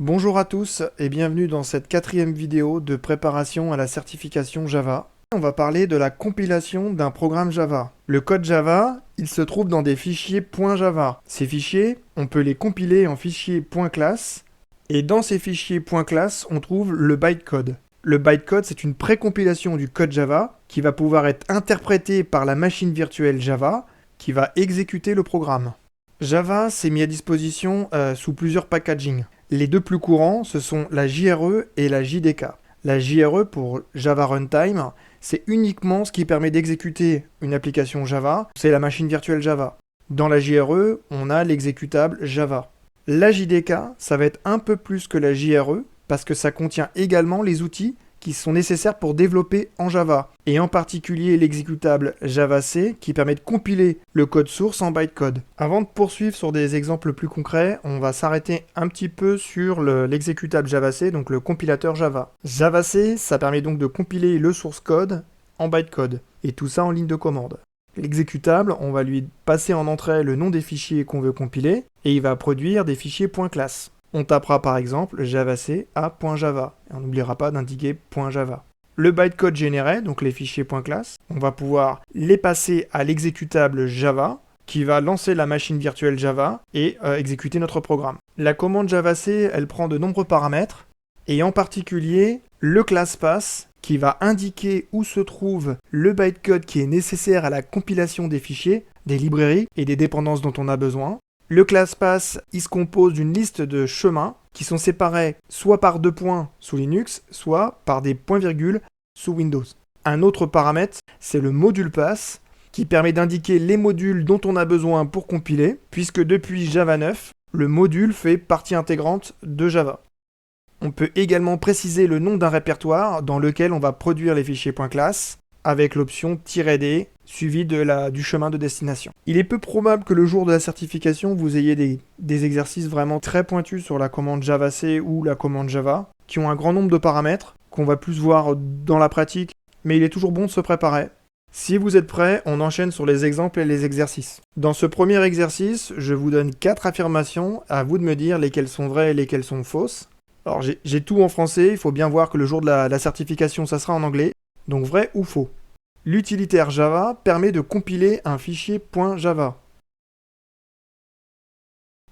Bonjour à tous et bienvenue dans cette quatrième vidéo de préparation à la certification Java. On va parler de la compilation d'un programme Java. Le code Java, il se trouve dans des fichiers .java. Ces fichiers, on peut les compiler en fichiers .class et dans ces fichiers .class, on trouve le bytecode. Le bytecode, c'est une précompilation du code Java qui va pouvoir être interprété par la machine virtuelle Java qui va exécuter le programme. Java s'est mis à disposition sous plusieurs packaging. Les deux plus courants, ce sont la JRE et la JDK. La JRE pour Java Runtime, c'est uniquement ce qui permet d'exécuter une application Java, c'est la machine virtuelle Java. Dans la JRE, on a l'exécutable Java. La JDK, ça va être un peu plus que la JRE, parce que ça contient également les outils qui sont nécessaires pour développer en Java, et en particulier l'exécutable JavaC qui permet de compiler le code source en bytecode. Avant de poursuivre sur des exemples plus concrets, on va s'arrêter un petit peu sur l'exécutable JavaC, donc le compilateur Java. JavaC, ça permet donc de compiler le source code en bytecode, et tout ça en ligne de commande. L'exécutable, on va lui passer en entrée le nom des fichiers qu'on veut compiler, et il va produire des fichiers .class. On tapera par exemple javac a.java, et on n'oubliera pas d'indiquer .java. Le bytecode généré, donc les fichiers .class, on va pouvoir les passer à l'exécutable Java, qui va lancer la machine virtuelle Java et exécuter notre programme. La commande javac, elle prend de nombreux paramètres, et en particulier le classPath, qui va indiquer où se trouve le bytecode qui est nécessaire à la compilation des fichiers, des librairies et des dépendances dont on a besoin. Le classPath, il se compose d'une liste de chemins qui sont séparés soit par 2 points sous Linux, soit par des points-virgules sous Windows. Un autre paramètre, c'est le module-path, qui permet d'indiquer les modules dont on a besoin pour compiler, puisque depuis Java 9, le module fait partie intégrante de Java. On peut également préciser le nom d'un répertoire dans lequel on va produire les fichiers .class, avec l'option "-d", suivi du chemin de destination. Il est peu probable que le jour de la certification, vous ayez des exercices vraiment très pointus sur la commande javac ou la commande Java, qui ont un grand nombre de paramètres, qu'on va plus voir dans la pratique, mais il est toujours bon de se préparer. Si vous êtes prêts, on enchaîne sur les exemples et les exercices. Dans ce premier exercice, je vous donne 4 affirmations, à vous de me dire lesquelles sont vraies et lesquelles sont fausses. Alors j'ai tout en français, il faut bien voir que le jour de la certification, ça sera en anglais. Donc vrai ou faux? L'utilitaire Java permet de compiler un fichier .java.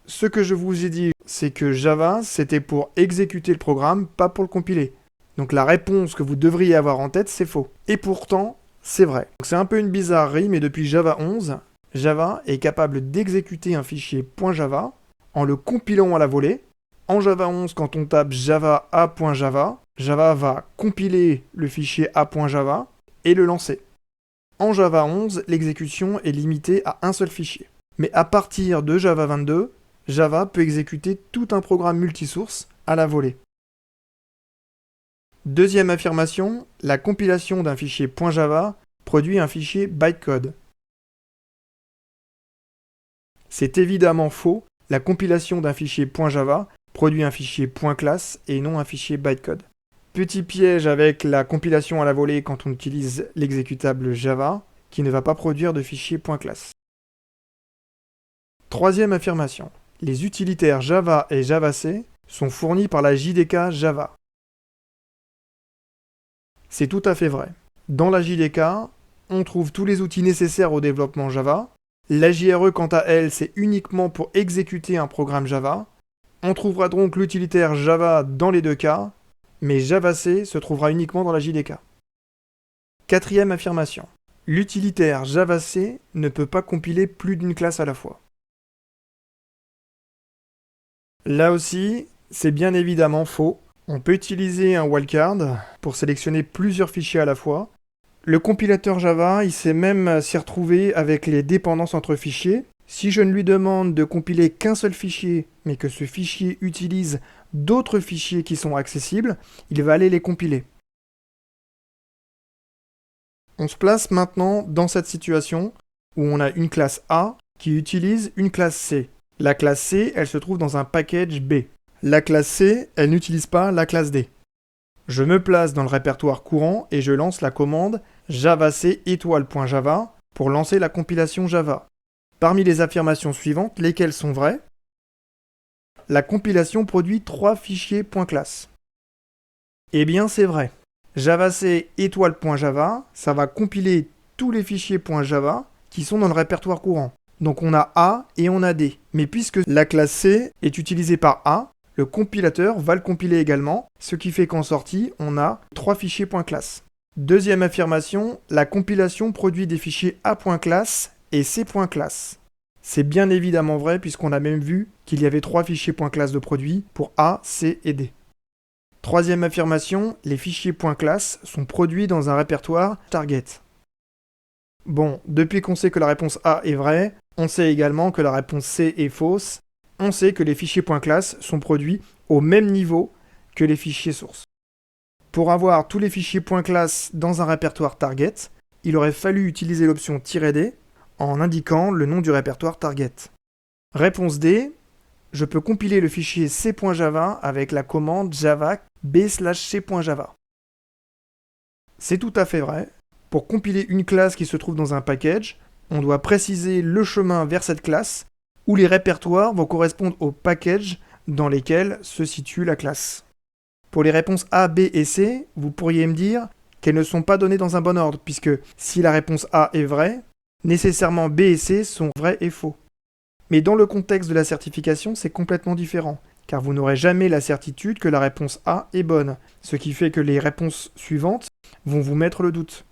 Ce que je vous ai dit, c'est que Java, c'était pour exécuter le programme, pas pour le compiler. Donc la réponse que vous devriez avoir en tête, c'est faux. Et pourtant, c'est vrai. C'est un peu une bizarrerie, mais depuis Java 11, Java est capable d'exécuter un fichier .java en le compilant à la volée. En Java 11, quand on tape java a.java, Java va compiler le fichier a.java et le lancer. En Java 11, l'exécution est limitée à un seul fichier. Mais à partir de Java 22, Java peut exécuter tout un programme multisource à la volée. Deuxième affirmation, la compilation d'un fichier .java produit un fichier bytecode. C'est évidemment faux, la compilation d'un fichier .java produit un fichier .class et non un fichier bytecode. Petit piège avec la compilation à la volée quand on utilise l'exécutable Java, qui ne va pas produire de fichier .class. Troisième affirmation. Les utilitaires Java et JavaC sont fournis par la JDK Java. C'est tout à fait vrai. Dans la JDK, on trouve tous les outils nécessaires au développement Java. La JRE, quant à elle, c'est uniquement pour exécuter un programme Java. On trouvera donc l'utilitaire Java dans les deux cas, mais JavaC se trouvera uniquement dans la JDK. Quatrième affirmation. L'utilitaire JavaC ne peut pas compiler plus d'une classe à la fois. Là aussi, c'est bien évidemment faux. On peut utiliser un wildcard pour sélectionner plusieurs fichiers à la fois. Le compilateur Java, il sait même s'y retrouver avec les dépendances entre fichiers. Si je ne lui demande de compiler qu'un seul fichier, mais que ce fichier utilise d'autres fichiers qui sont accessibles, il va aller les compiler. On se place maintenant dans cette situation où on a une classe A qui utilise une classe C. La classe C, elle se trouve dans un package B. La classe C, elle n'utilise pas la classe D. Je me place dans le répertoire courant et je lance la commande javac_.java pour lancer la compilation Java. Parmi les affirmations suivantes, lesquelles sont vraies? La compilation produit 3 fichiers .class. Eh bien, c'est vrai. javac étoile.java, ça va compiler tous les fichiers .java qui sont dans le répertoire courant. Donc on a A et on a D. Mais puisque la classe C est utilisée par A, le compilateur va le compiler également, ce qui fait qu'en sortie, on a 3 fichiers .class. Deuxième affirmation, la compilation produit des fichiers A.class et C.class. C'est bien évidemment vrai puisqu'on a même vu qu'il y avait 3 fichiers .class de produits pour A, C et D. Troisième affirmation, les fichiers .class sont produits dans un répertoire target. Bon, depuis qu'on sait que la réponse A est vraie, on sait également que la réponse C est fausse. On sait que les fichiers .class sont produits au même niveau que les fichiers sources. Pour avoir tous les fichiers .class dans un répertoire target, il aurait fallu utiliser l'option "-d" en indiquant le nom du répertoire target. Réponse D, je peux compiler le fichier c.java avec la commande java b/c.java. C'est tout à fait vrai. Pour compiler une classe qui se trouve dans un package, on doit préciser le chemin vers cette classe, où les répertoires vont correspondre aux packages dans lesquels se situe la classe. Pour les réponses A, B et C, vous pourriez me dire qu'elles ne sont pas données dans un bon ordre, puisque si la réponse A est vraie, nécessairement B et C sont vrais et faux. Mais dans le contexte de la certification, c'est complètement différent, car vous n'aurez jamais la certitude que la réponse A est bonne, ce qui fait que les réponses suivantes vont vous mettre le doute.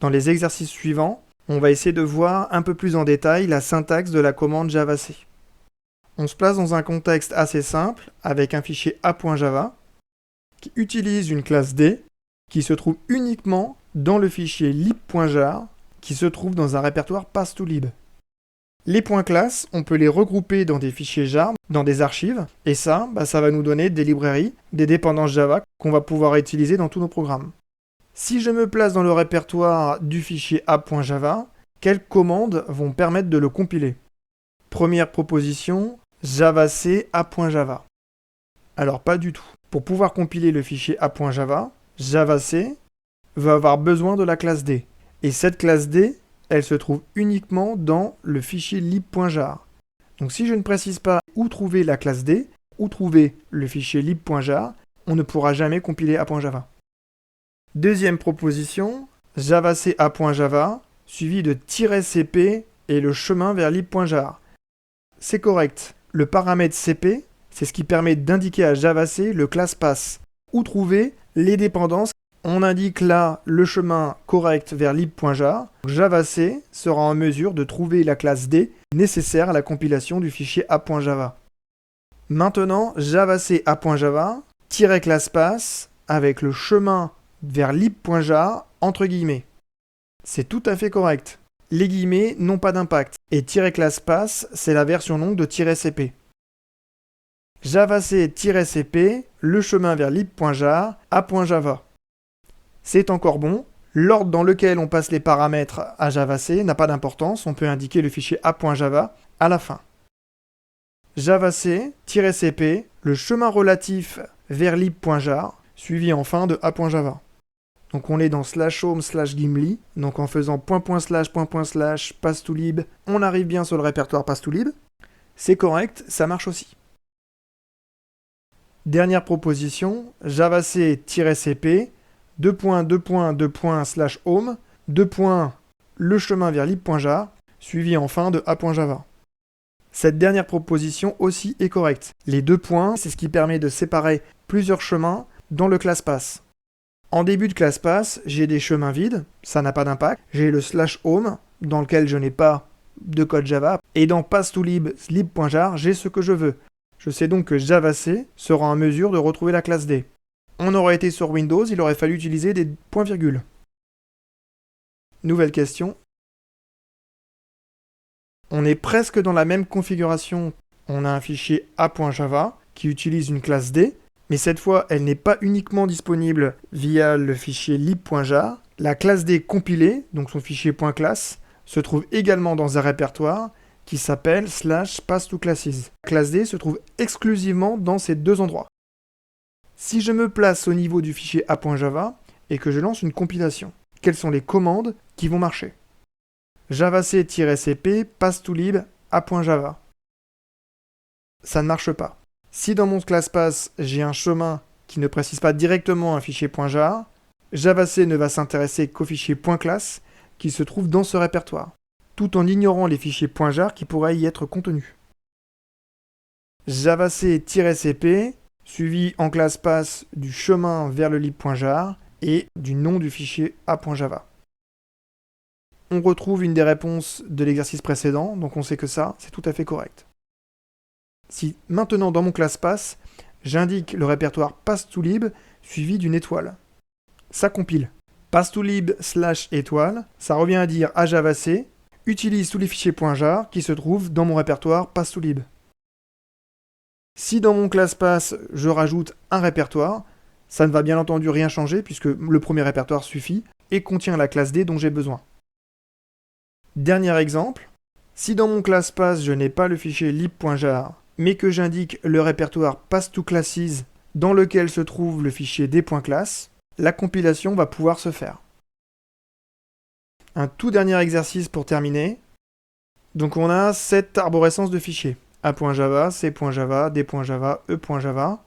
Dans les exercices suivants, on va essayer de voir un peu plus en détail la syntaxe de la commande javac. On se place dans un contexte assez simple, avec un fichier A.java, qui utilise une classe D, qui se trouve uniquement dans le fichier lib.jar, qui se trouve dans un répertoire pass2lib. Les .class, on peut les regrouper dans des fichiers jar, dans des archives, et ça va nous donner des librairies, des dépendances Java qu'on va pouvoir utiliser dans tous nos programmes. Si je me place dans le répertoire du fichier A.java, quelles commandes vont permettre de le compiler? Première proposition, javac A.java. Alors pas du tout. Pour pouvoir compiler le fichier A.java, javac va avoir besoin de la classe D. Et cette classe D, elle se trouve uniquement dans le fichier lib.jar. Donc si je ne précise pas où trouver la classe D, où trouver le fichier lib.jar, on ne pourra jamais compiler A.java. Deuxième proposition, javac A.java, suivi de -cp et le chemin vers lib.jar. C'est correct. Le paramètre cp, c'est ce qui permet d'indiquer à javac le class pass. Où trouver les dépendances? On indique là le chemin correct vers lib.jar. Javac sera en mesure de trouver la classe D nécessaire à la compilation du fichier A.java. Maintenant, javac A.java, -class pass avec le chemin vers lib.jar entre guillemets. C'est tout à fait correct. Les guillemets n'ont pas d'impact. Et -class pass, c'est la version longue de -cp. javac-cp, le chemin vers lib.jar, A.java. C'est encore bon. L'ordre dans lequel on passe les paramètres à javac n'a pas d'importance. On peut indiquer le fichier A.java à la fin. javac-cp, le chemin relatif vers lib.jar, suivi enfin de A.java. Donc on est dans /home/gimli, donc en faisant .. /pass2lib, on arrive bien sur le répertoire pass2lib. C'est correct, ça marche aussi. Dernière proposition, javac-cp, /home, le chemin vers lib.jar, suivi enfin de A.java. Cette dernière proposition aussi est correcte. Les deux points, c'est ce qui permet de séparer plusieurs chemins dans le class pass. En début de class pass, j'ai des chemins vides, ça n'a pas d'impact. J'ai le /home, dans lequel je n'ai pas de code Java. Et dans pass2lib, lib.jar, j'ai ce que je veux. Je sais donc que javac sera en mesure de retrouver la classe D. On aurait été sur Windows, il aurait fallu utiliser des points-virgules. Nouvelle question. On est presque dans la même configuration. On a un fichier A.java qui utilise une classe D, mais cette fois, elle n'est pas uniquement disponible via le fichier lib.jar. La classe D compilée, donc son fichier .class, se trouve également dans un répertoire qui s'appelle /pass2classes. La classe D se trouve exclusivement dans ces deux endroits. Si je me place au niveau du fichier A.java et que je lance une compilation, quelles sont les commandes qui vont marcher? javac-cp, pass2lib, A.java. ça ne marche pas. Si dans mon ClassPass, j'ai un chemin qui ne précise pas directement un fichier .jar, JavaC ne va s'intéresser qu'au fichier .class qui se trouve dans ce répertoire, tout en ignorant les fichiers .jar qui pourraient y être contenus. javac-cp suivi en ClassPass du chemin vers le lib.jar et du nom du fichier a.java. On retrouve une des réponses de l'exercice précédent, donc on sait que ça, c'est tout à fait correct. Si maintenant dans mon ClassPass, j'indique le répertoire pass-to-lib suivi d'une étoile, ça compile. pass-to-lib/étoile, ça revient à dire à javac, utilise tous les fichiers .jar qui se trouvent dans mon répertoire pass-to-lib. Si dans mon ClassPass, je rajoute un répertoire, ça ne va bien entendu rien changer puisque le premier répertoire suffit et contient la classe D dont j'ai besoin. Dernier exemple, si dans mon ClassPass, je n'ai pas le fichier lib.jar, mais que j'indique le répertoire pass-to-classes dans lequel se trouve le fichier d.class, la compilation va pouvoir se faire. Un tout dernier exercice pour terminer. Donc on a cette arborescence de fichiers. A.java, C.java, D.java, E.java.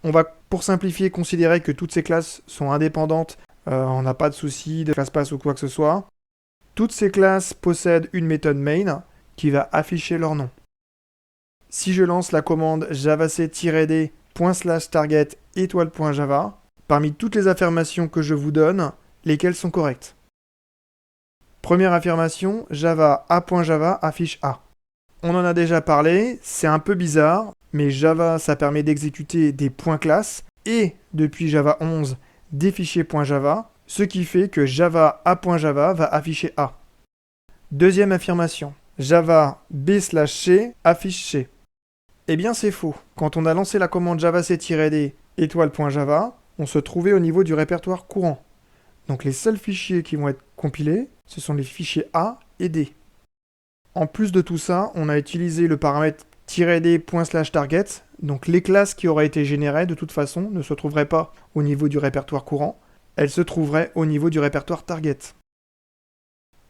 On va, pour simplifier, considérer que toutes ces classes sont indépendantes. On n'a pas de souci de ClassPass ou quoi que ce soit. Toutes ces classes possèdent une méthode main qui va afficher leur nom. Si je lance la commande javac-d./target étoile.java, parmi toutes les affirmations que je vous donne, lesquelles sont correctes? Première affirmation, Java A.java affiche A. On en a déjà parlé, c'est un peu bizarre, mais Java, ça permet d'exécuter des .class et, depuis Java 11, des fichiers .java, ce qui fait que Java A.java va afficher A. Deuxième affirmation, Java B/C affiche C. Eh bien c'est faux. Quand on a lancé la commande javac-d étoile.java, on se trouvait au niveau du répertoire courant. Donc les seuls fichiers qui vont être compilés, ce sont les fichiers A et D. En plus de tout ça, on a utilisé le paramètre -d./target, donc les classes qui auraient été générées de toute façon ne se trouveraient pas au niveau du répertoire courant, elles se trouveraient au niveau du répertoire target.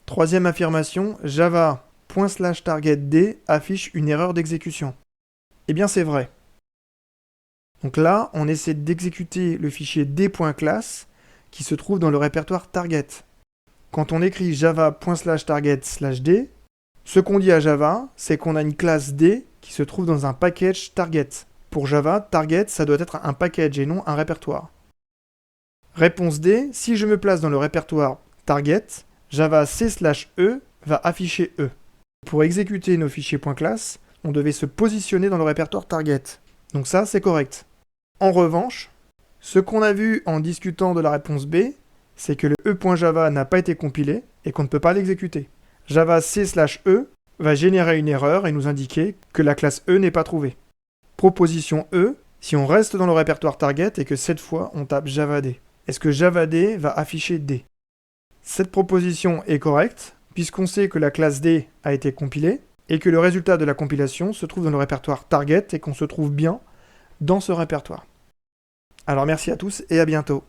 Troisième affirmation, Java./target-d affiche une erreur d'exécution. Eh bien c'est vrai. Donc là, on essaie d'exécuter le fichier d.class qui se trouve dans le répertoire target. Quand on écrit java./target/d, ce qu'on dit à Java, c'est qu'on a une classe D qui se trouve dans un package target. Pour Java, target, ça doit être un package et non un répertoire. Réponse D, si je me place dans le répertoire target, Java C/E va afficher E. Pour exécuter nos fichiers .class, on devait se positionner dans le répertoire target. Donc ça, c'est correct. En revanche, ce qu'on a vu en discutant de la réponse B, c'est que le E.java n'a pas été compilé et qu'on ne peut pas l'exécuter. Java C/E va générer une erreur et nous indiquer que la classe E n'est pas trouvée. Proposition E, si on reste dans le répertoire target et que cette fois on tape JavaD. Est-ce que JavaD va afficher D? Cette proposition est correcte, puisqu'on sait que la classe D a été compilée, et que le résultat de la compilation se trouve dans le répertoire target et qu'on se trouve bien dans ce répertoire. Alors merci à tous et à bientôt.